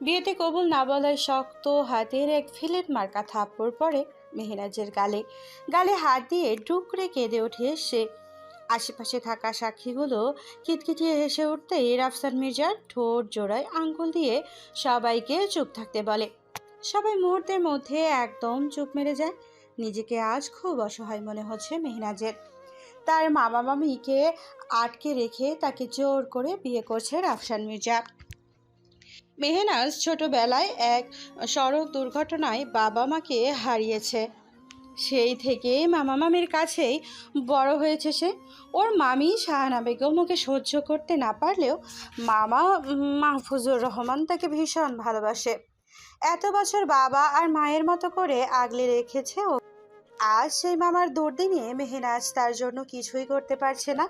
বিয়েতে কবুল না বলায় শক্ত হাতের এক ফিলেট মার্কা থাপ্পড় পড়ে মেহেরাজের গালে। গালে হাত দিয়ে ডুকরে কেঁদে ওঠে সে। আশেপাশে থাকা সাক্ষীগুলো কিটকিটিয়ে হেসে উঠতেই রাফসান মির্জার ঠোঁট জোড়ায় আঙ্গুল দিয়ে সবাইকে চুপ থাকতে বলে। সবাই মুহূর্তের মধ্যে একদম চুপ মেরে যায়। নিজেকে আজ খুব অসহায় মনে হচ্ছে মেহনাজের। তার মামা মামিকে আটকে রেখে তাকে জোর করে বিয়ে করছে রাফসান মির্জা। মেহনাজ ছোটবেলায় এক সড়ক দুর্ঘটনায় বাবা মাকে হারিয়েছে। সেই থেকে মামা মামির কাছেই বড় হয়েছে সে। ওর মামি শাহানা বেগম ওকে সহ্য করতে না পারলেও মামা মাহফুজুর রহমান তাকে ভীষণ ভালোবাসে। এত বছর বাবা আর মায়ের মতো করে আগলে রেখেছে ও। আজ সেই মামার দুর্দিনে মেহনাজ তার জন্য কিছুই করতে পারছে না।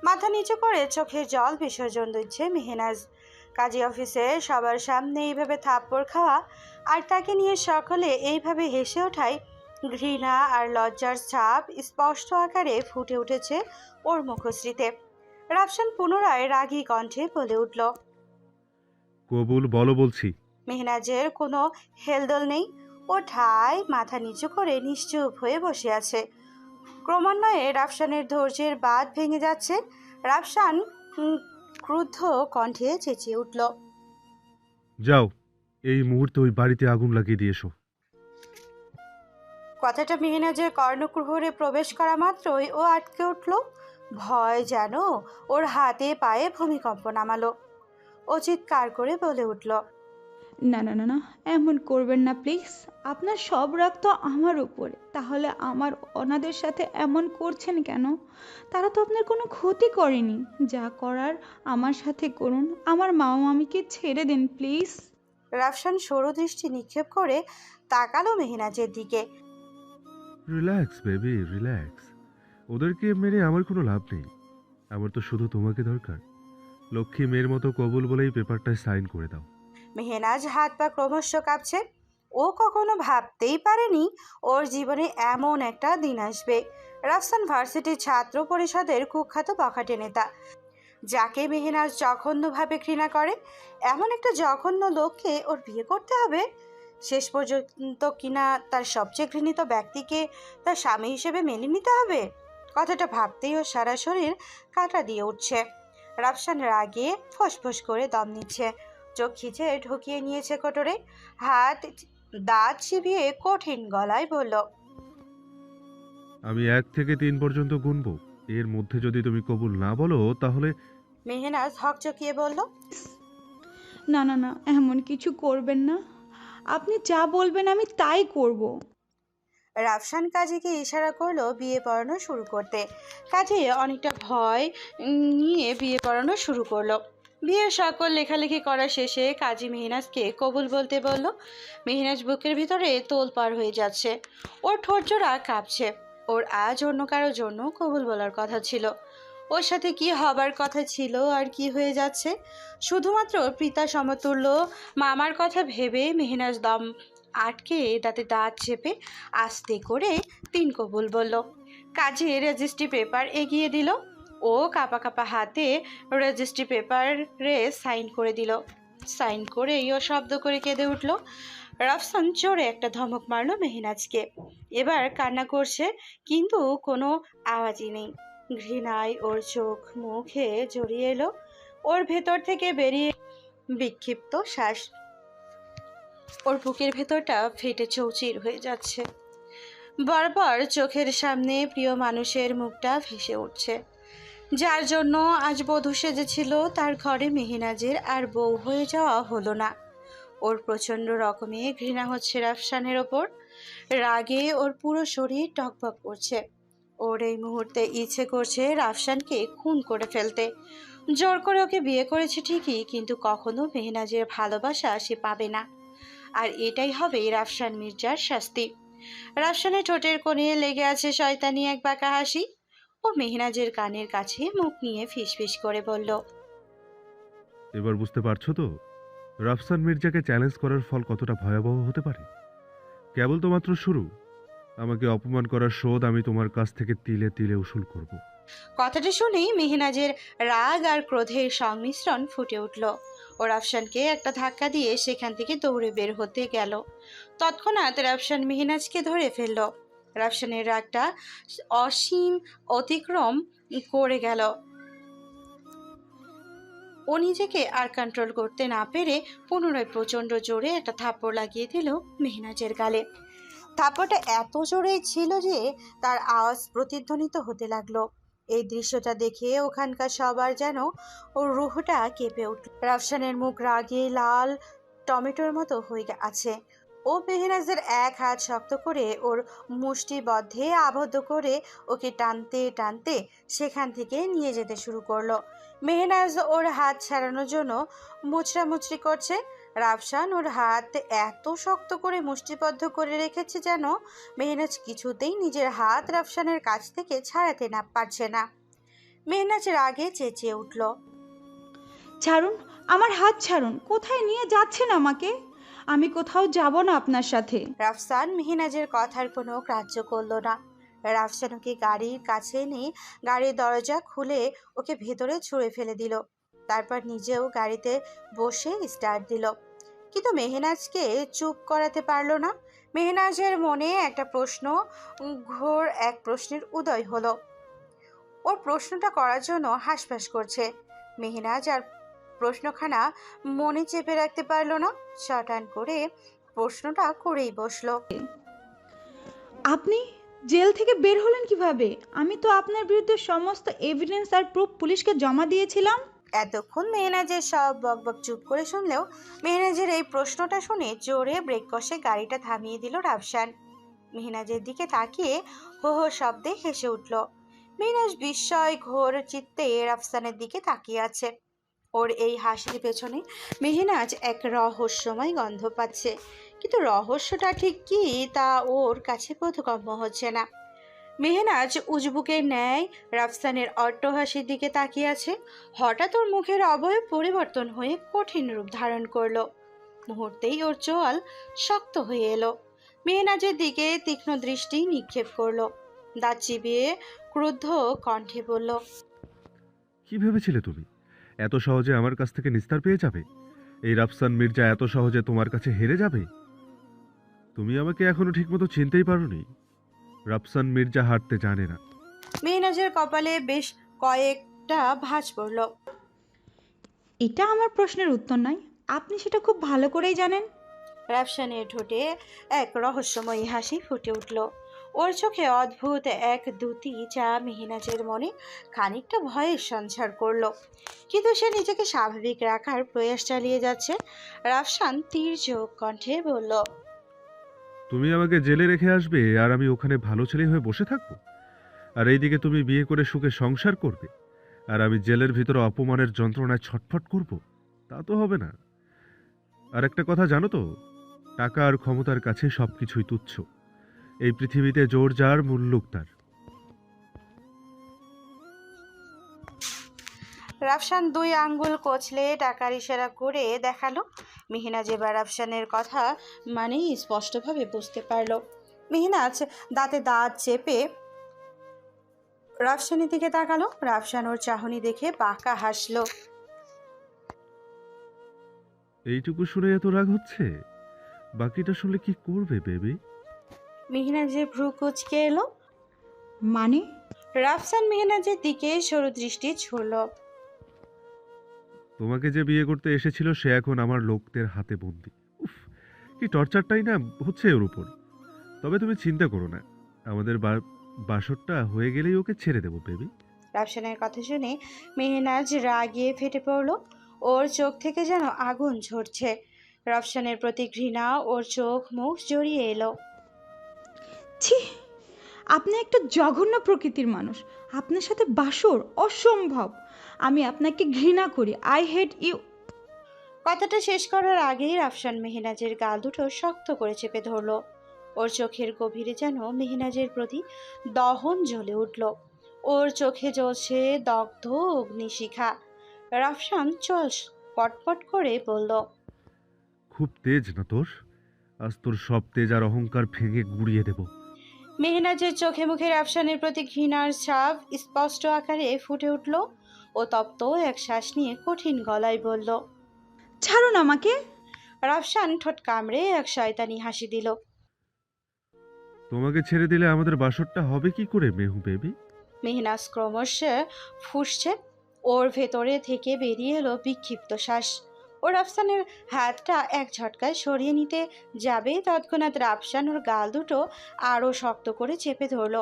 মাথা নিচু করে চোখের জল বিসর্জন দিচ্ছে মেহনাজ। কাজী অফিসে সবার সামনে এইভাবে থাপ্পড় খাওয়া আর তাকে নিয়ে সকলে এইভাবে হেসে ওঠায় ঘৃণা আর লজ্জার ছাপ স্পষ্ট আকারে ফুটে উঠেছে ওর মুখশ্রীতে। রাফসান পুনরায় রাগী কণ্ঠে বলে উঠল, কবুল বলো বলছি। মেহনাজের কোনো হেলদোল নেই। ও ঠায় মাথা নিচু করে নিশ্চুপ হয়ে বসে আছে। ক্রমান্বয়ে রাফসানের ধৈর্যের বাঁধ ভেঙে যাচ্ছে। রাফসান ক্রুদ্ধ কণ্ঠে চেঁচিয়ে উঠল, যাও, এই মুহূর্তে ওই বাড়িতে আগুন লাগিয়ে দিয়ে এসো। কথাটা মেহনাজের কর্ণকুহরে প্রবেশ করা মাত্রই ও আটকে উঠল। ভয় যেন ওর হাতে পায়ে ভূমিকম্প নামালো। ও চিৎকার করে বলে উঠল, না না না না, এমন করবেন না প্লিজ। আপনার সব রাগ তো আমার উপরে, তাহলে আমার অনাদের সাথে এমন করছেন কেন? তারা তো আপনার কোনো ক্ষতি করেনি। যা করার আমার সাথে করুন, আমার মামা মামিকে ছেড়ে দিন প্লিজ। রাফসান সরু দৃষ্টি নিক্ষেপ করে তাকালো মেহনাজের দিকে। Relax baby, relax. ওদেরকে মেরে আমার কোনো লাভ নেই। আমার তো শুধু তোমাকে দরকার। লক্ষ্মী মেয়ের মতো কবুল বলেই পেপারটায় সাইন করে দাও। মেহনাজ হাত পা ক্রমশ কাঁপছে। ও কখনো ভাবতেই পারেনি ওর জীবনে এমন একটা দিন আসবে। রাফসান ভার্সিটির ছাত্র পরিষদের কুখ্যাত বখাটে নেতা, যাকে মেহনাজ জঘন্যভাবে ঘৃণা করে। এমন একটা জঘন্য লোককে ওর বিয়ে করতে হবে, শেষ পর্যন্ত কিনা তার সবচেয়ে ঘৃণিত ব্যক্তিকে তার স্বামী হিসেবে মেনে নিতে হবে। কথাটা ভাবতেই ওর সারা শরীর কাঁটা দিয়ে উঠছে। রাফসান রাগে ফসফস করে দম নিচ্ছে। চোখ খিচে ঢুকিয়ে নিয়েছে কোটরে। হাত দাঁত চিবিয়ে কঠিন গলায় বলল, আমি 1 থেকে 3 পর্যন্ত গুনবো। এর মধ্যে যদি তুমি কবুল না বলো তাহলে। মেহনাজ হকচকিয়ে বলল, না না না, এমন কিছু করবেন না। আপনি যা বলবেন আমি তাই করব। রাফসান কাজীকে ইশারা করলো বিয়ে পড়ানো শুরু করতে। কাজী অনেকটা ভয় নিয়ে বিয়ে পড়ানো শুরু করলো। বিয়ের সকল লেখালেখি করা শেষে কাজী মেহনাজকে কবুল বলতে বলল। মেহনাজ বুকের ভিতরে তোলপাড় হয়ে যাচ্ছে। ওর ঠোঁটজোড়া কাঁপছে। ওর আজ অন্য কারোর জন্য কবুল বলার কথা ছিল। ওর সাথে কি হবার কথা ছিল আর কি হয়ে যাচ্ছে। শুধুমাত্র পিতা সমতুল্য মামার কথা ভেবে মেহনাজ দম আটকে দাঁতে দাঁত চেপে আস্তে করে 3 কবুল বলল। কাজী রেজিস্ট্রি পেপার এগিয়ে দিল। ও কাপা কাপা হাতে রেজিস্ট্রি পেপারে সাইন করে দিল। সাইন করেই ও শব্দ করে কেঁদে উঠল। রাফসান জোরে একটা ধমক মারল মেহনাজকে। এবার কান্না করছে, কিন্তু কোনো আওয়াজই নেই। ঘৃণায় ওর চোখ মুখে জড়িয়ে এলো। ওর ভেতর থেকে বেরিয়ে বিক্ষিপ্ত শ্বাস। ওর বুকের ভেতরটা ফেটে চৌচির হয়ে যাচ্ছে। বারবার চোখের সামনে প্রিয় মানুষের মুখটা ভেসে উঠছে, যার জন্য আজ বধূ সেজেছিল। তার ঘরে মেহনাজের আর বউ হয়ে যাওয়া হলো না। ওর প্রচণ্ড রকমের ঘৃণা হচ্ছে রাফসানের ওপর। রাগে ওর পুরো শরীর টকবক করছে। ওর এই মুহূর্তে ইচ্ছে করছে রাফসানকে খুন করে ফেলতে। জোর করে ওকে বিয়ে করেছে ঠিকই, কিন্তু কখনো মেহনাজের ভালোবাসা সে পাবে না। আর এটাই হবে রাফসান মির্জার শাস্তি। রাফসানের ঠোঁটের কোণে লেগে আছে শয়তানি এক বাঁকা হাসি। ও মেহনাজের কানের কাছে মুখ নিয়ে ফিসফিস করে বলল, এবার বুঝতে পারছো তো রাফসান মির্জাকে চ্যালেঞ্জ করার ফল কতটা ভয়াবহ হতে পারে? কেবল তো মাত্র শুরু। আমাকে অপমান করার শোধ আমি তোমার কাছ থেকে তিলে তিলে উসুল করব। কথাটা শুনেই মেহনাজের রাগ আর ক্রোধের সংমিশ্রণ ফুটে উঠল। ও রাফসানকে একটা ধাক্কা দিয়ে সেখান থেকে দৌড়ে বের হতে গেল। তৎক্ষণাৎ রাফসান মেহনাজকে ধরে ফেলল। রাফসানের রাগটা অসীম অতিক্রম করে গেল। ও নিজেকে আর কন্ট্রোল করতে না পেরে পুনরায় প্রচণ্ড জোরে একটা থাপ্পড় লাগিয়ে দিল মেহনাজের গালে। থাপ্পড়টা এত জোরে ছিল যে তার আওয়াজ প্রতিধ্বনিত হতে লাগলো। এই দৃশ্যটা দেখে ওখানকার সবার যেন ওর রুহটা কেঁপে উঠল। রাফসানের মুখ রাগে লাল টমেটোর মতো হয়ে আছে। ও মেহনাজের এক হাত শক্ত করে ওর মুষ্টিবদ্ধে আবদ্ধ করে ওকে টানতে টানতে সেখান থেকে নিয়ে যেতে শুরু করলো। মেহনাজ ওর হাত ছাড়ানোর জন্য মুচড়ামুচড়ি করছে। রাফসান ওর হাত এত শক্ত করে মুষ্টিবদ্ধ করে রেখেছে যেন মেহনাজ কিছুতেই নিজের হাত রাফসানের কাছ থেকে ছাড়াতে না পারছে না। মেহনাজ রাগে চেঁচিয়ে উঠল, ছাড়ুন, আমার হাত ছাড়ুন। কোথায় নিয়ে যাচ্ছেন আমাকে? আমি কোথাও যাব না আপনার সাথে। রাফসান মেহনাজের কথার কোনো গ্রাহ্য করল না। রাফসান ওকে গাড়ির কাছে এনে গাড়ির দরজা খুলে ওকে ভেতরে ছুঁড়ে ফেলে দিল। তারপর নিজেও গাড়িতে বসে স্টার্ট দিল। কিন্তু মেহনাজকে চুপ করাতে পারল না। মেহনাজের মনে একটা প্রশ্ন, ঘোর এক প্রশ্নের উদয় হলো। ওর প্রশ্নটা করার জন্য হাঁসফাঁস করছে। মেহনাজ আর প্রশ্নখানা মনে চেপে রাখতে পারল না। শটান করে প্রশ্নটা করেই বসলো, আপনি জেল থেকে বের হলেন কিভাবে? আমি তো আপনার বিরুদ্ধে সমস্ত এভিডেন্স আর প্রুফ পুলিশকে জমা দিয়েছিলাম। এতক্ষণ মেহনাজের সব বকবক চুপ করে শুনলেও মেহনাজের এই প্রশ্নটা শুনে জোরে ব্রেক কষে গাড়িটা থামিয়ে দিল রাফসান। মেহনাজের দিকে তাকিয়ে হো হো শব্দে হেসে উঠল। মেহনাজ বিস্ময় ঘোর চিত্তে রাফসানের দিকে তাকিয়ে আছে। ওর এই হাসির পেছনে মেহনাজ এক রহস্যময় গন্ধ পাচ্ছে, কিন্তু রহস্যটা ঠিক কি তা ওর কাছে বোধগম্য হচ্ছে না। মেহনাজ উজবুকের ন্যায় রাফসানের অট্টহাসির দিকে তাকিয়ে আছে। হঠাৎ ওর মুখের অবয়ব পরিবর্তন হয়ে কঠিন রূপ ধারণ করলো। মুহূর্তেই ওর চোয়াল শক্ত হয়ে এলো। মেহনাজের দিকে তীক্ষ্ণ দৃষ্টি নিক্ষেপ করলো। দাঁত চিবিয়ে ক্রুদ্ধ কণ্ঠে বলল, কি ভেবেছিলে তুমি এত সহজে আমার কাছ থেকে নিস্তার পেয়ে যাবে? এই রাফসান মির্জা এত সহজে তোমার কাছে হেরে যাবে? তুমি আমাকে এখনো ঠিকমতো চিনতেই পারোনি। রাফসান মির্জা হারতে জানে না। মেহনাজের কপালে বেশ কয়েকটা ভাঁজ পড়ল। এটা আমার প্রশ্নের উত্তর নয়, আপনি সেটা খুব ভালো করেই জানেন। রাফসানের ঠোঁটে এক রহস্যময়ী হাসি ফুটে উঠল। ওর চোখে অদ্ভুত এক দ্যুতি যা মেহনাজের মনে খানিকটা ভয়ের সঞ্চার করলো। কিন্তু সে নিজেকে স্বাভাবিক রাখার প্রয়াস চালিয়ে যাচ্ছে। রাফসান তীর্যক কণ্ঠে বলল, তুমি আমাকে জেলে রেখে আসবে আর আমি ওখানে ভালো ছেলে হয়ে বসে থাকবো? আর এইদিকে তুমি বিয়ে করে সুখে সংসার করবে আর আমি জেলের ভিতরে অপমানের যন্ত্রণায় ছটফট করব? তা তো হবে না। আর একটা কথা জানো তো, টাকা আর ক্ষমতার কাছে সবকিছুই তুচ্ছ। এই পৃথিবীতে জোর যার মূল্যক তার। রাফসান দুই আঙ্গুল কচলে টাকার ইশারা করে দেখালো। মেহনাজ এবার রাফসানের কথা মানেই স্পষ্টভাবে বুঝতে পারল। মেহনাজ দাঁতে দাঁত চেপে রাফসানের দিকে তাকালো। রাফসান ওর চাহনি দেখে বাঁকা হাসলো। এইটুকু শুনে এত রাগ হচ্ছে? বাকিটা শুনলে কি করবে বেবি? মেহনাজের ভ্রু কুঁচকে এলো। মানে? রাফসান মেহনাজের দিকে সরু দৃষ্টি ছুড়ল। তোমাকে যে বিয়ে করতে এসেছিল সে এখন আমার লোকদের হাতে বন্দি। উফ, কি টর্চারটাই না হচ্ছে ওর উপর। তবে তুমি চিন্তা করো না, আমাদের বাসরটা হয়ে গেলেই ওকে ছেড়ে দেবো বেবি। রাফসানের কথা শুনে মেহনাজ রাগিয়ে ফেটে পড়ল। ওর চোখ থেকে যেন আগুন ঝরছে। রাফসানের প্রতি ঘৃণা ওর চোখ মুখ জড়িয়ে এলো। ছি, আপনি একটা জঘন্য প্রকৃতির মানুষ। আপনার সাথে বাসর অসম্ভব। আমি আপনাকে ঘৃণা করি। I hate you. কথাটা শেষ করার আগেই রাফসান মেহনাজের গাল দুটো শক্ত করে চেপে ধরল। ওর চোখের গভীরে যেন মেহনাজের প্রতি দহন জ্বলে উঠল। ওর চোখে জ্বলছে দগ্ধ অগ্নিশিখা। রাফসান চোয়াল পটপট করে বলল, খুব তেজ না তোর? আজ তোর সব তেজ আর অহংকার ভেঙে গুড়িয়ে দেব। মেহনাজের চোখে মুখে রাফসানের প্রতি ঘৃণার ছাপ স্পষ্ট আকারে ফুটে উঠল। ও তপ্ত এক শ্বাস নিয়ে কঠিন গলায় বলল, ছাড়ুন আমাকে। রাফসান ঠোঁট কামড়ে এক শয়তানি হাসি দিল। তোমাকে ছেড়ে দিলে আমাদের বাসরটা হবে কি করে মেহু বেবি? মেহনাজ ক্রমশ ফুঁসছে। ওর ভেতরে থেকে বেরিয়ে এলো বিক্ষিপ্ত শ্বাস। ও রাফসানের হাতটা এক ঝটকায় সরিয়ে নিতে যাবে, তৎক্ষণাৎ রাফসান ওর গাল দুটো আরও শক্ত করে চেপে ধরলো।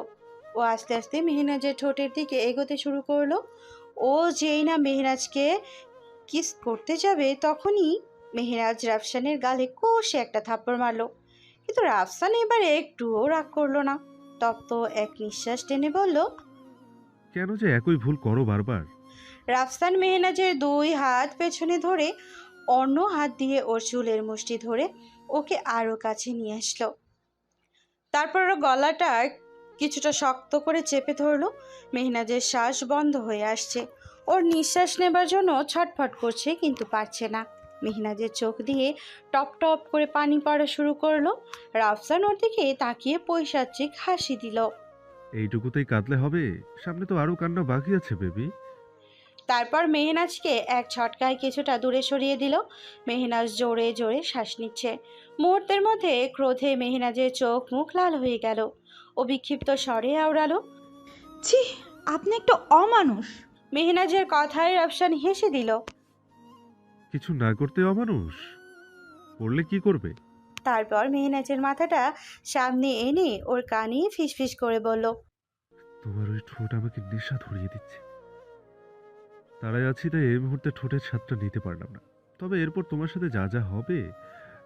ও আস্তে আস্তে মেহনাজের ঠোঁটের দিকে এগোতে শুরু করলো। ও যেই না মেহনাজকে কিস করতে যাবে, তখনই মেহনাজ রাফসানের গালে কষে একটা থাপ্পড় মারলো। কিন্তু রাফসান এবারে একটুও রাগ করলো না। তপ্ত এক নিঃশ্বাস টেনে বলল, কেন যে একই ভুল করো বারবার? রাফসান মেহনাজের দুই হাত পেছনে ধরে অন্য হাত দিয়ে ওর চুলের মুষ্টি ধরে ওকে আরো কাছে নিয়ে আসলো। তারপর ওর গলাটা কিছুটা শক্ত করে চেপে ধরলো। মেহনাজের শ্বাস বন্ধ হয়ে আসছে। ওর নিঃশ্বাস নেবার জন্য ছটফট করছে, কিন্তু পারছে না। মেহনাজের চোখ দিয়ে টপ টপ করে পানি পড়া শুরু করলো। রাফসান ওর দিকে তাকিয়ে পৈশাচিক হাসি দিল। এইটুকুতেই কাঁদলে হবে? সামনে তো আরো কান্না বাকি আছে বেবি। তারপর মেহনাজকে এক ছটকায় কিছুটা দূরে সরিয়ে দিল। মেহনাজ জোরে জোরে শ্বাস নিচ্ছে। মুহূর্তের মধ্যে ক্রোধে মেহনাজের চোখ মুখ লাল হয়ে গেল। ও বিক্ষিপ্ত স্বরে আওড়ালো, ছি, আপনি একটা অমানুষ। মেহনাজের কথায় রাফসান হেসে দিল। কিছু না করতে অমানুষ? করলে কি করবে? তারপর মেহনাজের মাথাটা সামনে এনে ওর কানে ফিসফিস করে বলল, তোমার ওই ঠোঁট আমাকে নেশা ধরিয়ে দিচ্ছে। তারাই আছি তাই এই মুহূর্তে ঠোঁটের স্বাদটা নিতে পারলাম না। তবে এরপর তোমার সাথে যা যা হবে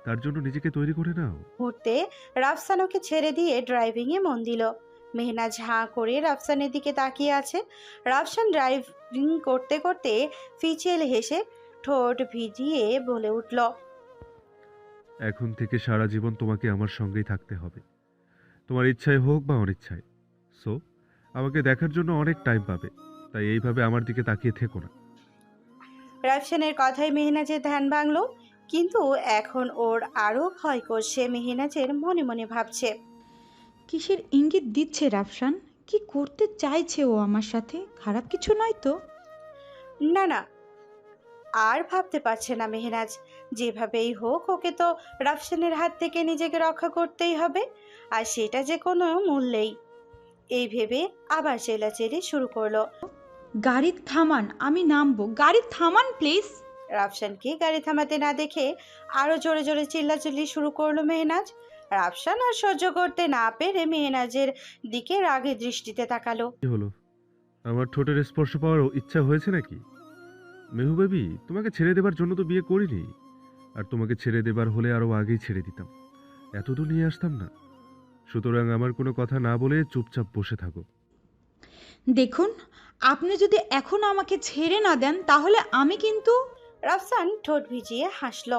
তার জন্য নিজেকে তৈরি করে নাও। মুহূর্তে রাফসান ওকে ছেড়ে দিয়ে ড্রাইভিংয়ে মন দিল। মেহনাজ হাঁ করে রাফসানের দিকে তাকিয়ে আছে। রাফসান ড্রাইভিং করতে করতে ফিচেল হেসে ঠোঁট ভিজিয়ে বলে উঠল, এখন থেকে সারা জীবন তোমাকে আমার সঙ্গেই থাকতে হবে, তোমার ইচ্ছায় হোক বা অনিচ্ছায়। সো আমাকে দেখার জন্য অনেক টাইম পাবে, তাই এইভাবে আমার দিকে তাকিয়ে থেকো না। রাফসানের কথায় মেহনাজের ধ্যান ভাঙল। কিন্তু এখন ওর আরও ভয় করছে। মেহনাজের মনে মনে ভাবছে, কিসের ইঙ্গিত দিচ্ছে রাফসান? কি করতে চাইছে ও আমার সাথে? খারাপ কিছু নয় তো? না না, আর ভাবতে পারছে না মেহনাজ। যেভাবেই হোক ওকে তো রাফসানের হাত থেকে নিজেকে রক্ষা করতেই হবে, আর সেটা যে কোনো মূল্যেই। এই ভেবে আবার চেলাচেলি শুরু করলো। গাড়ি থামান, আমি নামবো। গাড়ি থামান প্লিজ। রাফসানকে গাড়ি থামাতে না দেখে আরো জোরে জোরে চিল্লাচিল্লি শুরু করলো মেহনাজ। রাফসান আর সহ্য করতে না পেরে মেহনাজের দিকে রাগের দৃষ্টিতে তাকালো। কি হলো? আমার ঠোঁটের স্পর্শ পাওয়ার ইচ্ছা হয়েছে নাকি? মেহু বেবি, তোমাকে ছেড়ে দেবার জন্য তো বিয়ে করিনি। আর তোমাকে ছেড়ে দেবার হলে আরো আগেই ছেড়ে দিতাম, এত দূর নিয়ে আসতাম না। সুতরাং আমার কোনো কথা না বলে চুপচাপ বসে থাকো। দেখুন, আপনি যদি এখন আমাকে ছেড়ে না দেন তাহলে আমি কিন্তু... রাফসান ঠোঁট ভিজিয়ে হাসলো।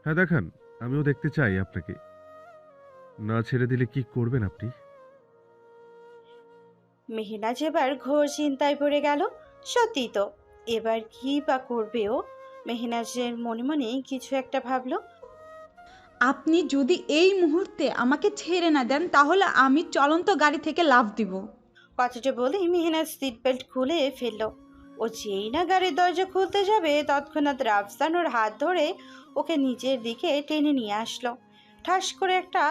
হ্যাঁ দেখান, আমিও দেখতে চাই আপনাকে। না ছেড়ে দিলে কি করবেন আপনি? মেহনাজ এবার ঘোর চিন্তায় পড়ে গেল। সত্যি তো, এবার কি বা করবে ও? মেহনাজের মনে মনে কিছু একটা ভাবলো। আপনি যদি এই মুহূর্তে আমাকে ছেড়ে না দেন তাহলে আমি চলন্ত গাড়ি থেকে লাফ দিব। কথাটা বলেই মেহনাজ সিট বেল্ট খুলে ফেললো। ও যেই না গাড়ির দরজা খুলতে যাবে, তৎক্ষণাৎ রাফসান ওর হাত ধরে ওকে নিচের দিকে টেনে নিয়ে আসলো। ঠাস করে একটা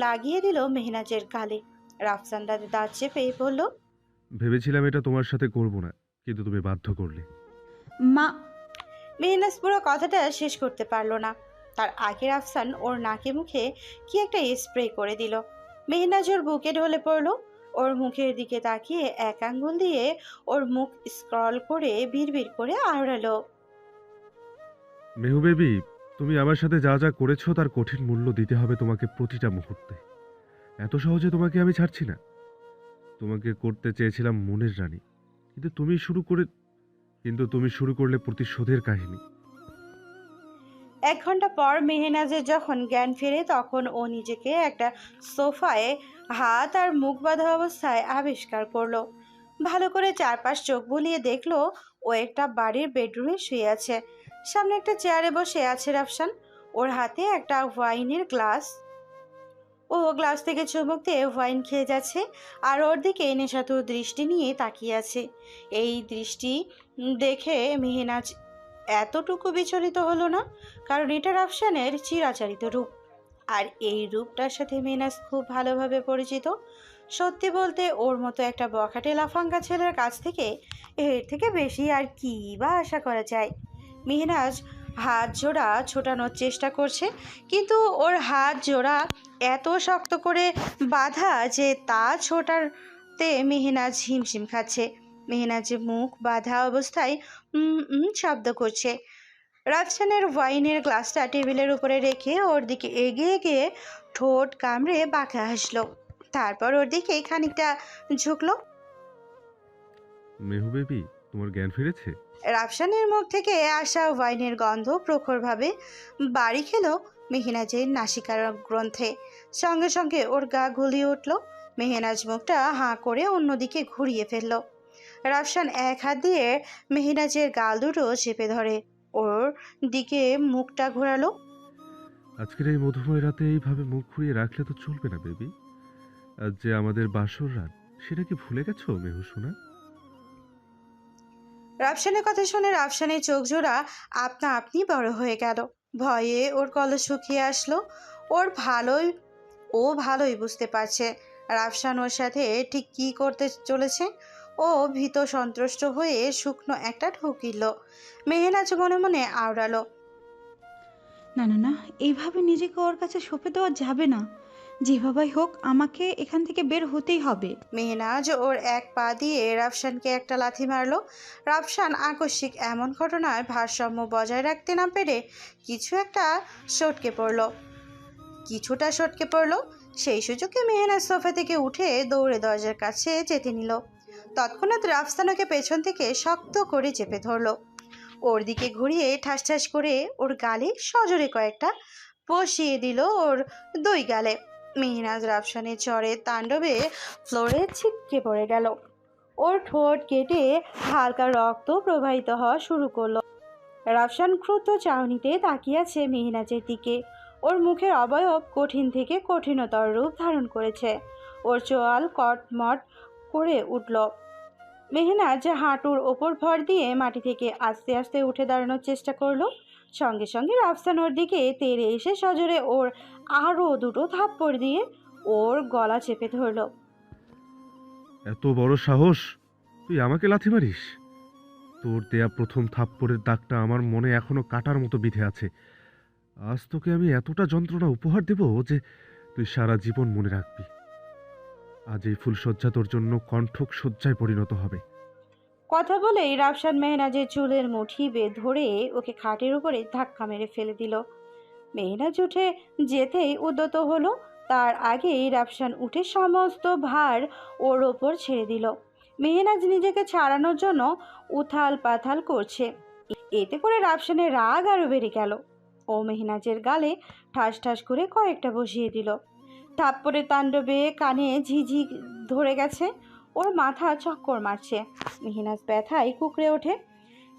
লাগিয়ে দিল মেহনাজের গালে। রাফসান দাঁতে দাঁত চেপে বলল, ভেবেছিলাম এটা তোমার সাথে করব না, কিন্তু তুমি বাধ্য করলে। মা... মেহনাজ পুরো কথাটা শেষ করতে পারলো না। তার আগে রাফসান ওর নাকে মুখে কি একটা স্প্রে করে দিল। মেহনাজ ওর বুকে ঢলে পড়লো। ওর মুখের দিকে তাকিয়ে এক আঙ্গুল দিয়ে ওর মুখ স্ক্রল করে বিড়বিড় করে আওড়ালো, মেহু বেবি, তুমি আমার সাথে যা যা করেছো তার কঠিন মূল্য দিতে হবে তোমাকে প্রতিটা মুহূর্তে। এত সহজে তোমাকে আমি ছাড়ছি না। তোমাকে করতে চেয়েছিলাম মনের রানী, কিন্তু তুমি শুরু করলে প্রতিশোধের কাহিনী। 1 ঘন্টা পর মেহনাজের যখন জ্ঞান ফেরে, তখন ও নিজেকে একটা সোফায় হাত আর মুখ বাঁধা অবস্থায় আবিষ্কার করলো। ভালো করে চারপাশ চোখ বুলিয়ে দেখলো ও একটা বাড়ির বেডরুমে শুয়ে আছে। সামনে একটা চেয়ারে বসে আছে রাফসান। ওর হাতে একটা ওয়াইনের গ্লাস। ও গ্লাস থেকে চুমুক দিয়ে ওয়াইন খেয়ে যাচ্ছে, আর ওর দিকে নেশাতুর দৃষ্টি নিয়ে তাকিয়ে আছে। এই দৃষ্টি দেখে মেহনাজ এতটুকু বিচলিত হলো না, কারণ এটা রাফসানের চিরাচরিত রূপ। আর এই রূপটার সাথে মেহনাজ খুব ভালোভাবে পরিচিত। সত্যি বলতে ওর মতো একটা বখাটে লাফাঙ্গা ছেলের কাছ থেকে এর থেকে বেশি আর কি বা আশা করা যায়। মেহনাজ হাত জোড়া ছোটানোর চেষ্টা করছে, কিন্তু ওর হাত জোড়া এত শক্ত করে বাঁধা যে তা ছোটাতে মেহনাজ হিমশিম খাচ্ছে। মেহনাজের মুখ বাঁধা অবস্থায় শব্দ করছে। রাফসানের ওয়াইনের গ্লাসটা টেবিলের উপরে রেখে ওর দিকে এগিয়ে গিয়ে ঠোঁট কামড়ে বাঁকা হাসলো। তারপর ওর দিকে খানিকটা ঝুঁকলো। মেহু বেবি, তোমার জ্ঞান ফিরেছে? রাফসানের মুখ থেকে আসা ওয়াইনের গন্ধ প্রখরভাবে বাড়ি খেলো মেহনাজের নাসিকার গ্রন্থে। সঙ্গে সঙ্গে ওর গা গুলিয়ে উঠল। মেহনাজ মুখটা হাঁ করে অন্যদিকে ঘুরিয়ে ফেলল। রাফসান এক হাত দিয়ে মেহনাজের গাল দুটো চেপে ধরে ওর দিকে মুখটা ঘোরালো। আজকের এই মধুময় রাতে এইভাবে মুখ ঘুরিয়ে রাখলে তো চলবে না বেবি। আজ যে আমাদের বাসর রাত, সেটা কি ভুলে গেছো মেহু সোনা? রাফসানের কথা শুনে রাফসানের চোখ জোড়া আপনা আপনি বড় হয়ে গেল। ভয়ে ওর কলস শুকিয়ে আসলো। ও ভালোই বুঝতে পারছে রাফসান ওর সাথে ঠিক কী করতে চলেছে। ও ভীত সন্ত্রস্ত হয়ে শুকনো একটা ঢুকিল। মেহনাজ মনে মনে আওড়ালো, না না না, এইভাবে নিজেকে ওর কাছে সঁপে দেওয়া যাবে না। যেভাবেই হোক আমাকে এখান থেকে বের হতেই হবে। মেহনাজ ওর এক পা দিয়ে রাফসানকে একটা লাথি মারলো। রাফসান আকস্মিক এমন ঘটনায় ভারসাম্য বজায় রাখতে না পেরে কিছুটা সটকে পড়লো। সেই সুযোগে মেহনাজ সোফা থেকে উঠে দৌড়ে দরজার কাছে যেতে নিল। তৎক্ষণাৎ রাফসান ওকে পেছন থেকে শক্ত করে চেপে ধরলো। ওর দিকে ঘুরিয়ে ঠাস ঠাস করে ওর গালে সজোরে কয়েকটা বসিয়ে দিল ওর দুই গালে। মেহনাজ রাফসানের চড়ের তাণ্ডবে ফ্লোরে ছিটকে পড়ে গেল। ওর ঠোঁট কেটে হালকা রক্ত প্রবাহিত হওয়া শুরু করলো। রাফসান ক্রুদ্ধ চাহনিতে তাকিয়ে আছে মেহনাজের দিকে। ওর মুখের অবয়ব কঠিন থেকে কঠিনতর রূপ ধারণ করেছে। ওর চোয়াল কটমট করে উঠল। মেহনাজ হাঁটুর ওপর ভর দিয়ে মাটি থেকে আস্তে আস্তে উঠে দাঁড়ানোর চেষ্টা করলো। সঙ্গে সঙ্গে রাফসান ওর দিকে তেড়ে এসে সজোরে ওর আরও দুটো থাপ্পড় দিয়ে ওর গলা চেপে ধরলো। এত বড় সাহস! তুই আমাকে লাথি মারিস? তোর দেয়া প্রথম থাপ্পড়ের দাগটা আমার মনে এখনো কাটার মতো বিঁধে আছে। আজ তোকে আমি এতটা যন্ত্রণা উপহার দেব যে তুই সারা জীবন মনে রাখবি। আজ এই ফুলশয্যা তোর জন্য কণ্ঠক শয্যায় পরিণত হবে। কথা বলেই রাফসান মেহনাজের চুলের মুঠি ধরে ওকে খাটের উপরে ধাক্কা মেরে ফেলে দিল। মেহনাজ উঠে যেতেই উদ্যত হলো। তার আগেই রাফসান উঠে সমস্ত ভার ওর ওপর ছেড়ে দিল। মেহনাজ নিজেকে ছাড়ানোর জন্য উথাল পাথাল করছে। এতে করে রাফসানের রাগ আরও বেড়ে গেল। ও মেহনাজের গালে ঠাস ঠাস করে কয়েকটা বসিয়ে দিল। থাপ্পড়ের তাণ্ডবে কানে ঝিঝি ধরে গেছে। ওর মাথা চক্কর মারছে। মেহনাজ ব্যথায় কুঁকড়ে ওঠে,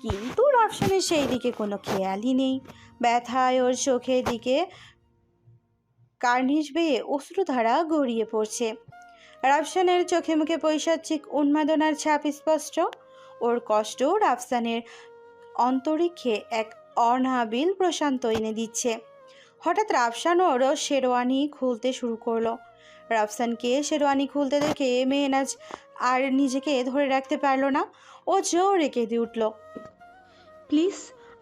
কিন্তু রাফসানের সেই দিকে কোনো খেয়ালই নেই। ব্যথায় ওর চোখের দিকে কার্নিশ বেয়ে অশ্রুধারা গড়িয়ে পড়ছে। রাফসানের চোখে মুখে পৈশাচিক উন্মাদনার ছাপ স্পষ্ট। ওর কষ্ট রাফসানের অন্তরিক্ষে এক অনাবিল প্রশান্ত এনে দিচ্ছে। হঠাৎ রাফসান ওর শেরওয়ানি খুলতে শুরু করলো। রাফসানকে শেরওয়ানি খুলতে দেখে মেহনাজ আর নিজেকে ধরে রাখতে পারল না। ও জোরে কেঁদে উঠল। প্লিজ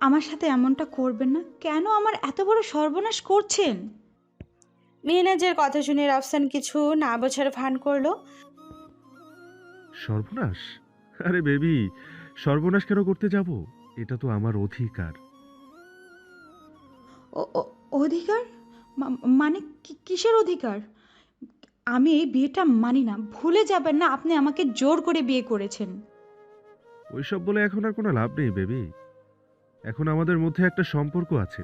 আমার সাথে এমনটা করবেন না। কেন আমার এত বড় সর্বনাশ করছেন? মেহনাজের কথা শুনে রাফসান কিছু না বোঝার ভান করলো। সর্বনাশ? আরে বেবি, সর্বনাশ কেন করতে যাব? এটা তো আমার অধিকার। অধিকার? মানে কিসের অধিকার? আমি এই বিয়েটা মানি না। ভুলে যাবেন না আপনি আমাকে জোর করে বিয়ে করেছেন। ওইসব বলে এখন আর কোনো লাভ নেই বেবি। এখন আমাদের মধ্যে একটা সম্পর্ক আছে।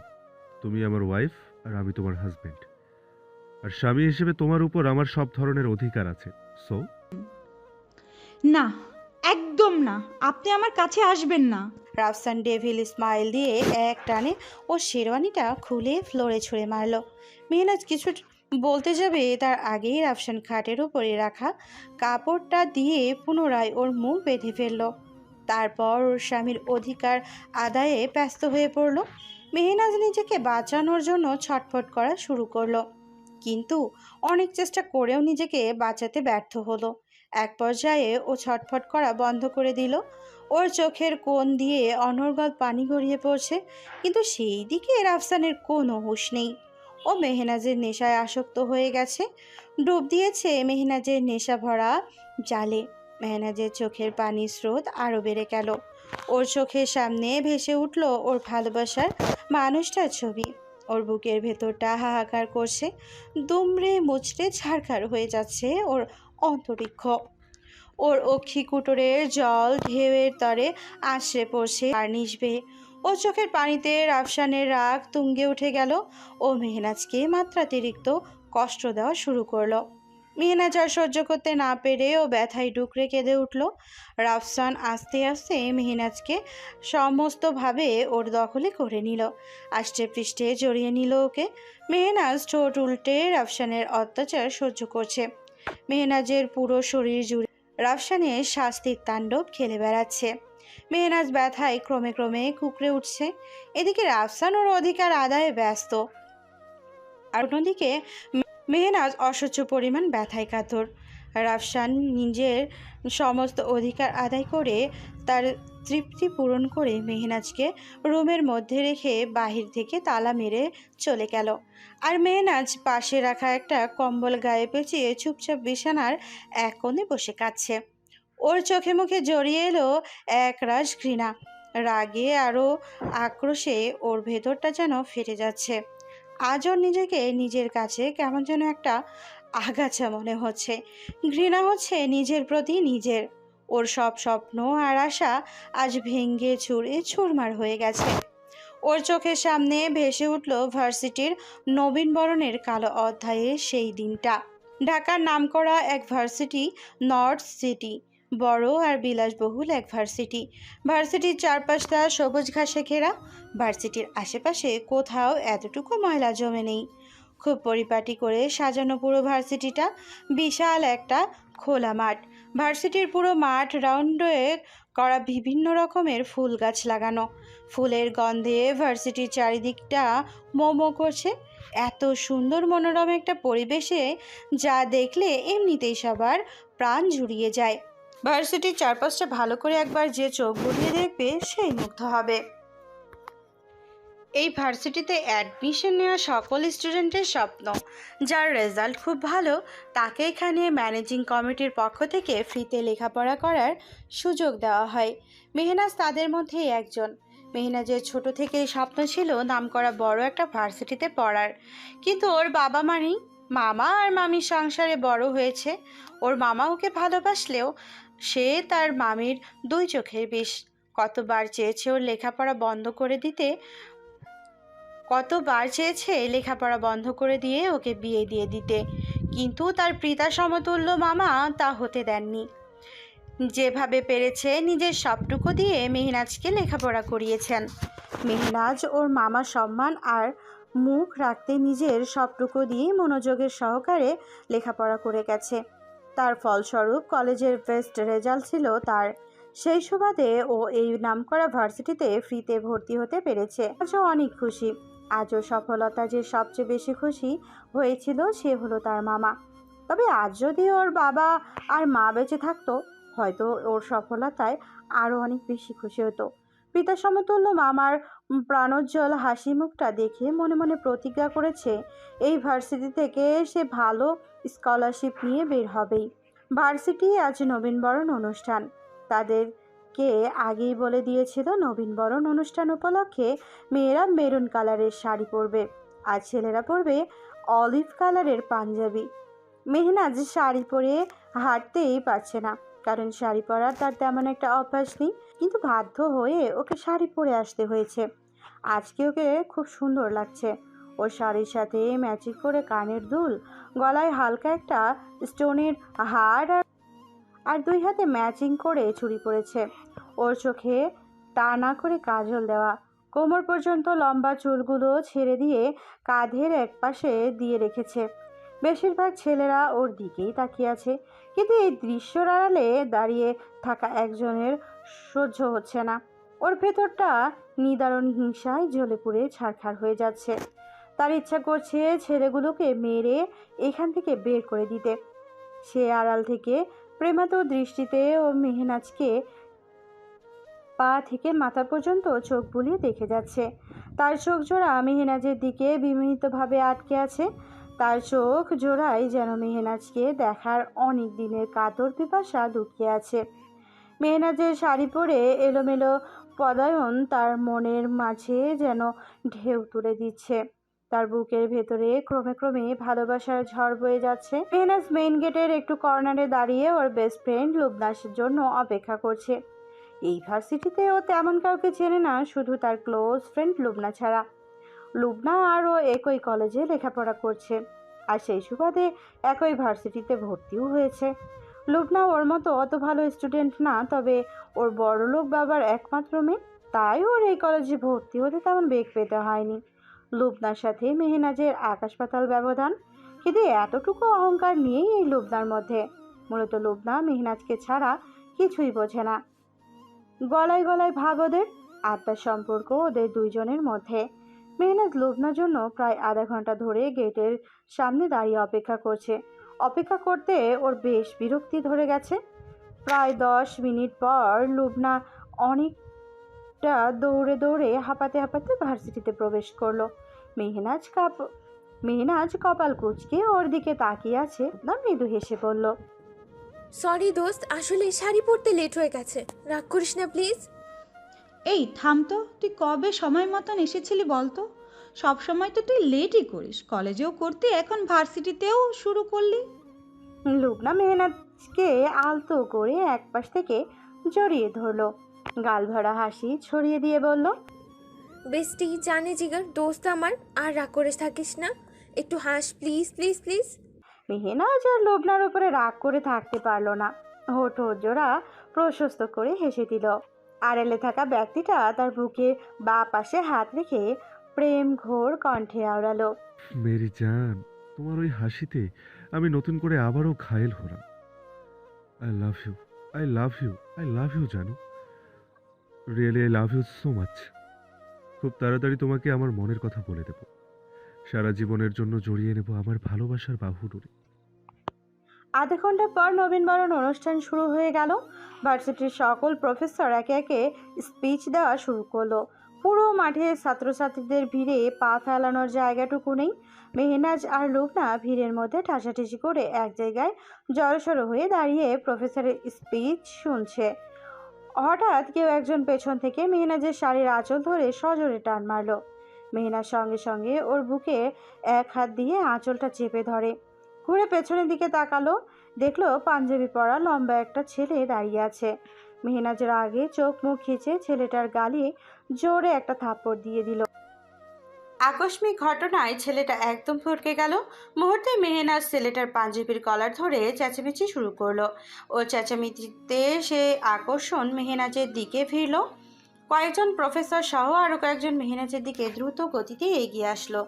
তুমি আমার ওয়াইফ আর আমি তোমার হাজবেন্ড। আর স্বামী হিসেবে তোমার উপর আমার সব ধরনের অধিকার আছে। সো না, একদম না। আপনি আমার কাছে আসবেন না। রাফসান ডেভিল স্মাইল দিয়ে এক টানে ও শেরওয়ানিটা খুলে ফ্লোরে ছুঁড়ে মারল। মেহনাজ কিছু বলতে যাবে তার আগেই রাফসান খাটের উপরে রাখা কাপড়টা দিয়ে পুনরায় ওর মুখ বেঁধে ফেলল। তারপর ওর স্বামীর অধিকার আদায়ে ব্যস্ত হয়ে পড়ল। মেহনাজ নিজেকে বাঁচানোর জন্য ছটফট করা শুরু করলো, কিন্তু অনেক চেষ্টা করেও নিজেকে বাঁচাতে ব্যর্থ হলো। এক পর্যায়ে ও ছটফট করা বন্ধ করে দিল। ওর চোখের কোণ দিয়ে অনর্গল পানি গড়িয়ে পড়ছে, কিন্তু সেই দিকে রাফসানের কোনো হুঁশ নেই। ও মেহনাজের নেশায় আসক্ত হয়ে গেছে, ডুব দিয়েছে মেহনাজের নেশা ভরা জালে। মেহনাজের চোখের পানির স্রোত আরও বেড়ে গেল। ওর চোখের সামনে ভেসে উঠল ওর ভালোবাসার মানুষটার ছবি। ওর বুকের ভেতরটা হাহাকার করছে, দুমড়ে মুচড়ে ছারখার হয়ে যাচ্ছে ওর অন্তরিক্ষ। ওর অক্ষিকুটরের জল ঢেউয়ের তরে আছড়ে পড়ছে আর নিসবে। ওর চোখের পানিতে রাফসানের রাগ তুঙ্গে উঠে গেল। ও মেহনাজকে মাত্রাতিরিক্ত কষ্ট দেওয়া শুরু করলো। মেহনাজ আর সহ্য করতে না পেরে ও ব্যথায় ডুকরে কেঁদে উঠল। রাফসান আস্তে আস্তে মেহনাজকে সমস্তভাবে ওর দখলে করে নিল, আষ্টে পৃষ্ঠে জড়িয়ে নিল ওকে। মেহনাজ ঠোঁট উল্টে রাফসানের অত্যাচার সহ্য করছে। মেহনাজের পুরো শরীর জুড়ে রাফসানের শাস্তির তাণ্ডব খেলে বেড়াচ্ছে। মেহনাজ ব্যথায় ক্রমে ক্রমে কুকড়ে উঠছে। এদিকে রাফসান ওর অধিকার আদায়ে ব্যস্ত, আর অন্যদিকে মেহনাজ অসহ্য পরিমাণ ব্যথায় কাতর। রাফসান নিজের সমস্ত অধিকার আদায় করে তার তৃপ্তি পূরণ করে মেহনাজকে রুমের মধ্যে রেখে বাহির থেকে তালা মেরে চলে গেল। আর মেহনাজ পাশে রাখা একটা কম্বল গায়ে পেঁচিয়ে চুপচাপ বিছানার এক কোণে বসে কাঁদছে। ওর চোখে মুখে জড়িয়ে এলো একরাশ ঘৃণা, রাগে আরও আক্রোশে ওর ভেতরটা যেন ফেটে যাচ্ছে। আজ ওর নিজেকে নিজের কাছে কেমন যেন একটা আগাছা মনে হচ্ছে। ঘৃণা হচ্ছে নিজের প্রতি নিজের। ওর সব স্বপ্ন আর আশা আজ ভেঙ্গে চুরে চুরমার হয়ে গেছে। ওর চোখের সামনে ভেসে উঠল ভার্সিটির নবীনবরণের কালো অধ্যায়ের সেই দিনটা। ঢাকার নামকরা এক ভার্সিটি, নর্থ সিটি, বড় আর বিলাসবহুল এক ভার্সিটি। ভার্সিটির চারপাশটা সবুজ ঘাসে ঘেরা। ভার্সিটির আশেপাশে কোথাও এতটুকু ময়লা জমে নেই। খুব পরিপাটি করে সাজানো পুরো ভার্সিটিটা। বিশাল একটা খোলা মাঠ। ভার্সিটির পুরো মাঠ রাউন্ডে করা বিভিন্ন রকমের ফুল গাছ লাগানো। ফুলের গন্ধে ভার্সিটির চারিদিকটা মোমো করছে। এত সুন্দর মনোরম একটা পরিবেশে যা দেখলে এমনিতেই সবার প্রাণ জুড়িয়ে যায়। ভার্সিটির চারপাশটা ভালো করে একবার যে চোখ বুলিয়ে দেখবে সেই মুগ্ধ হবে। এই ভার্সিটিতে অ্যাডমিশন নেওয়া সকল স্টুডেন্টের স্বপ্ন। যার রেজাল্ট খুব ভালো তাকে এখানে ম্যানেজিং কমিটির পক্ষ থেকে ফ্রিতে লেখাপড়া করার সুযোগ দেওয়া হয়। মেহনাজ তাদের মধ্যেই একজন। মেহনাজের ছোট থেকেই স্বপ্ন ছিল নামকরা বড় একটা ভার্সিটিতে পড়ার, কিন্তু ওর বাবা মা নেই। মামা আর মামির সংসারে বড় হয়েছে। ওর মামা ওকে ভালোবাসলেও সে তার মামির দুই চোখের বিষ। কতবার চেয়েছে ওর লেখাপড়া বন্ধ করে দিতে, কতবার চেয়েছে লেখাপড়া বন্ধ করে দিয়ে ওকে বিয়ে দিয়ে দিতে, কিন্তু তার পিতা সমতুল্য মামা তা হতে দেননি। যেভাবে পেরেছে নিজের সবটুকু দিয়ে মেহনাজকে লেখাপড়া করিয়েছেন। মেহনাজ ওর মামার সম্মান আর মুখ রাখতে নিজের সবটুকু দিয়ে মনোযোগের সহকারে লেখাপড়া করে গেছে। তার ফলস্বরূপ কলেজের বেস্ট রেজাল্ট ছিল তার। সেই সুবাদে ও এই নামকরা ভার্সিটিতে ফ্রিতে ভর্তি হতে পেরেছে। আজও অনেক খুশি। আজও সফলতা যে সবচেয়ে বেশি খুশি হয়েছিল সে হলো তার মামা। তবে আজ যদি ওর বাবা আর মা বেঁচে থাকতো, হয়তো ওর সফলতায় আরও অনেক বেশি খুশি হতো। পিতা সমতুল্য মামার প্রাণোজ্জ্বল হাসি মুখটা দেখে মনে মনে প্রতিজ্ঞা করেছে এই ভার্সিটি থেকে সে ভালো স্কলারশিপ নিয়ে বের হবেই। ভার্সিটি আজ নবীনবরণ অনুষ্ঠান। তাদেরকে আগেই বলে দিয়েছিল নবীনবরণ অনুষ্ঠান উপলক্ষে মেয়েরা মেরুন কালারের শাড়ি পরবে আর ছেলেরা পরবে অলিভ কালারের পাঞ্জাবি। মেহনাজ শাড়ি পরে হাঁটতেই পারছে না, কারণ শাড়ি পরার তার তেমন একটা অভ্যাস নেই, কিন্তু বাধ্য হয়ে ওকে শাড়ি পরে আসতে হয়েছে। আজকে ওকে খুব সুন্দর লাগছে। ওর শাড়ির সাথে ম্যাচিং করে কানের দুল, গলায় হালকা একটা স্টোনের হার আর দুই হাতে ম্যাচিং করে চুড়ি পরেছে। ওর চোখে টানা করে কাজল দেওয়া, কোমর পর্যন্ত লম্বা চুলগুলো ছেড়ে দিয়ে কাঁধের একপাশে দিয়ে রেখেছে। বেশিরভাগ ছেলেরা ওর দিকেই তাকিয়ে আছে, কিন্তু এই দৃশ্যর আড়ালে দাঁড়িয়ে থাকা একজনের সহ্য হচ্ছে না। ওর ভেতরটা নিদারুণ হিংসায় জ্বলে পুড়ে ছারখার হয়ে যাচ্ছে। তার ইচ্ছা করছে ছেলেগুলোকে মেরে এখান থেকে বের করে দিতে। সে আড়াল থেকে প্রেমাতুর দৃষ্টিতে ও মেহনাজকে পা থেকে মাথা পর্যন্ত চোখ বুলিয়ে দেখে যাচ্ছে। তার চোখ জোড়া মেহনাজের দিকে বিমোহিতভাবে আটকে আছে। তার চোখ জোড়ায় যেন মেহনাজকে দেখার অনেক দিনের কাতর পিপাসা লুকিয়ে আছে। মেহনাজের শাড়ি পরে এলোমেলো পদায়ন তার মনের মাঝে যেন ঢেউ তুলে দিচ্ছে। তার বুকের ভেতরে ক্রমে ক্রমে ভালোবাসার ঝড় বয়ে যাচ্ছে। মেহনাজ মেইন গেটের একটু কর্নারে দাঁড়িয়ে ওর বেস্ট ফ্রেন্ড লুবনাসের জন্য অপেক্ষা করছে। এই ভার্সিটিতে ও তেমন কাউকে চেনে না, শুধু তার ক্লোজ ফ্রেন্ড লুবনা ছাড়া। লুবনা আর ও একই কলেজে লেখাপড়া করছে, আর সেই সুবাদে একই ভার্সিটিতে ভর্তিও হয়েছে। লুবনা ওর মতো অত ভালো স্টুডেন্ট না, তবে ওর বড়লোক বাবার একমাত্র মেয়ে, তাই ওর এই কলেজে ভর্তি হতে তেমন বেগ পেতে হয়নি। লুবনার সাথে মেহনাজের আকাশ পাতাল ব্যবধান, কিন্তু এতটুকু অহংকার নিয়েই এই লুবনার মধ্যে। মূলত লুবনা মেহনাজকে ছাড়া কিছুই বোঝে না। গলায় গলায় ভাব ওদের, আত্মার সম্পর্ক ওদের দুইজনের মধ্যে। মেহনাজ লুবনার জন্য প্রায় আধা ঘন্টা ধরে গেটের সামনে দাঁড়িয়ে অপেক্ষা করছে। অপেক্ষা করতে ওর বেশ বিরক্তি ধরে গেছে। প্রায় 10 মিনিট পর লুবনা অনেকটা দৌড়ে দৌড়ে হাঁপাতে হাঁপাতে ভার্সিটিতে প্রবেশ করলো। মেহনাজ কপাল কুঁচকে ওর দিকে তাকিয়ে আছে, না মৃদু হেসে বলল, সরি দোস্ত, আসলে শাড়ি পরতে লেট হয়ে গেছে, রাগ করিস না প্লিজ। এই থাম তো, তুই কবে সময় মতন এসেছিলি বলতো? সব সময় তো তুই লেটই করিস, কলেজেও করতে, এখন ভার্সিটিতেও শুরু করলি। লুবনা মেহনাজকে আলতো করে একপাশ থেকে জড়িয়ে ধরলো, গাল ভরা হাসি ছড়িয়ে দিয়ে বলল, বেস্টি জানে জিগার দোস্ত আমার, আর রাগ করে থাকিস না, একটু হাস প্লিজ প্লিজ প্লিজ। মেহনাজ আর লুবনার উপরে রাগ করে থাকতে পারলো না। হোঁট জোড়া প্রশস্ত করে হেসে দিল। আড়ালে থাকা ব্যক্তিটা তার বুকের বা পাশে হাত রেখে প্রেম ঘোর কণ্ঠে আওড়ালো, মেরি জান, তোমার ওই হাসিতে আমি নতুন করে আবারও ঘায়েল হলাম। I love you, I love you, I love you জানো। Really I love you so much. খুব তাড়াতাড়ি তোমাকে আমার মনের কথা বলে দেব। সারা জীবনের জন্য জড়িয়ে নেব আমার ভালোবাসার বাহুডোরে। আধা ঘন্টা পর নবীনবরণ অনুষ্ঠান শুরু হয়ে গেল। ভার্সিটির সকল প্রফেসর একে একে স্পিচ দেওয়া শুরু করলো। পুরো মাঠে ছাত্রছাত্রীদের ভিড়ে পা ফেলানোর জায়গাটুকু নেই। মেহনাজ আর লুবনা ভিড়ের মধ্যে ঠাসাঠাসি করে এক জায়গায় জড়সড় হয়ে দাঁড়িয়ে প্রফেসরের স্পিচ শুনছে। হঠাৎ কেউ একজন পেছন থেকে মেহনাজের শাড়ির আঁচল ধরে সজোরে টান মারল। মেহনাজ সঙ্গে সঙ্গে ওর বুকে এক হাত দিয়ে আঁচলটা চেপে ধরে। ঘুরে পেছনের দিকে তাকালো, দেখলো পাঞ্জাবি পরা লম্বা একটা ছেলে দাঁড়িয়ে আছে। মেহনাজের আগে চোখ মুখ খিচে ছেলেটার গালে জোরে একটা থাপ্পড় দিয়ে দিল। আকস্মিক ঘটনায় ছেলেটা একদম ফটকে গেল। মুহূর্তে মেহনাজ ছেলেটার পাঞ্জাবির কলার ধরে চেঁচামেচি শুরু করলো। ও চেঁচামেচিতে সে আকর্ষণ মেহনাজের দিকে ফিরল। কয়েকজন প্রফেসর সহ আরও কয়েকজন মেহনাজের দিকে দ্রুত গতিতে এগিয়ে আসলো।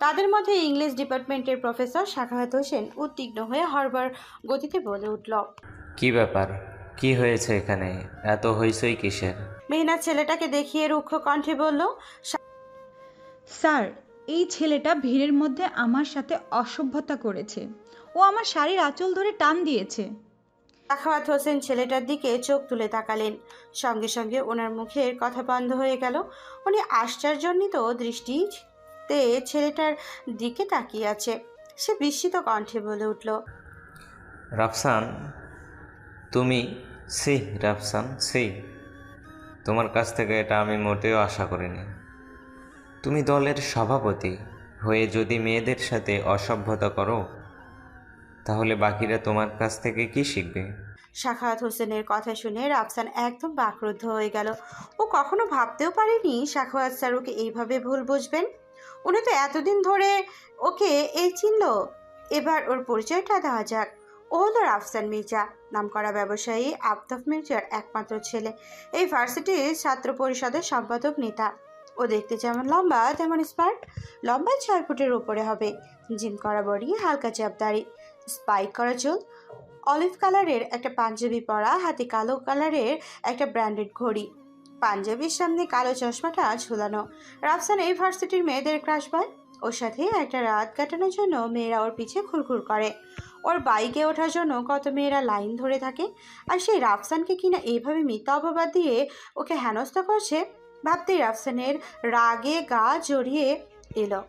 তাদের মধ্যে ইংলিশ ডিপার্টমেন্টের প্রফেসর সাখাওয়াত হোসেন উদ্বিগ্ন হয়ে হরবর গতিতে বলে উঠল, কি ব্যাপার, কি হয়েছে এখানে, এত হইচই কিসের? মেহনাজ ছেলেটাকে দেখিয়ে রুক্ষ কণ্ঠে বলল, স্যার, এই ছেলেটা ভিড়ের মধ্যে আমার সাথে অসভ্যতা করেছে। ও আমার শাড়ির আঁচল ধরে টান দিয়েছে। সাখাওয়াত হোসেন ছেলেটার দিকে চোখ তুলে তাকালেন। সঙ্গে সঙ্গে ওনার মুখের কথা বন্ধ হয়ে গেল। উনি আশ্চর্যান্বিত দৃষ্টিতে ছেলেটার দিকে তাকিয়ে আছে। সে বিস্মিত কণ্ঠে বলে উঠল, রাফসান, তুমি? See Rafsan, see. তোমার কাছ থেকে এটা আমি মোটেও আশা করিনি। তুমি দলের সভাপতি হয়ে যদি মেয়েদের সাথে অসভ্যতা করো, তাহলে বাকিরা তোমার কাছ থেকে কি শিখবে? সাখাওয়াত হোসেনের কথা শুনে রাফসান একদম বাকরুদ্ধ হয়ে গেল। ও কখনো ভাবতেও পারেনি সাখাওয়াত স্যার ওকে এইভাবে ভুল বুঝবেন। উনি তো এতদিন ধরে ওকে এই চিনল। এবার ওর পরিচয়টা দেওয়া যাক। ও হলো রাফসান মির্জা, নামকরা ব্যবসায়ী আফতাব মির্জার একমাত্র ছেলে, এই ভার্সিটির ছাত্র পরিষদের সম্পাদক নেতা। ও দেখতে যেমন লম্বা তেমন স্মার্ট। লম্বা 6 ফুটের উপরে হবে, জিম করা বডি, হালকা চাপদারি, স্পাইক করা চুল, অলিভ কালারের একটা পাঞ্জাবি পরা, হাতে কালো কালারের একটা ব্র্যান্ডেড ঘড়ি, পাঞ্জাবির সামনে কালো চশমাটা ঝুলানো। রাফসান এই ভার্সিটির মেয়েদের ক্রাশ বয়। ওর সাথে একটা রাত কাটানোর জন্য মেয়েরা ওর পিছে ঘুরঘুর করে। ওর বাইকে ওঠার জন্য কত মেয়েরা লাইন ধরে থাকে। আর সেই রাফসানকে কিনা এইভাবে মিথ্যা অপবাদ দিয়ে ওকে হেনস্থা করছে, ভাবতেই রাফসানের রাগে গা জড়িয়ে এলো।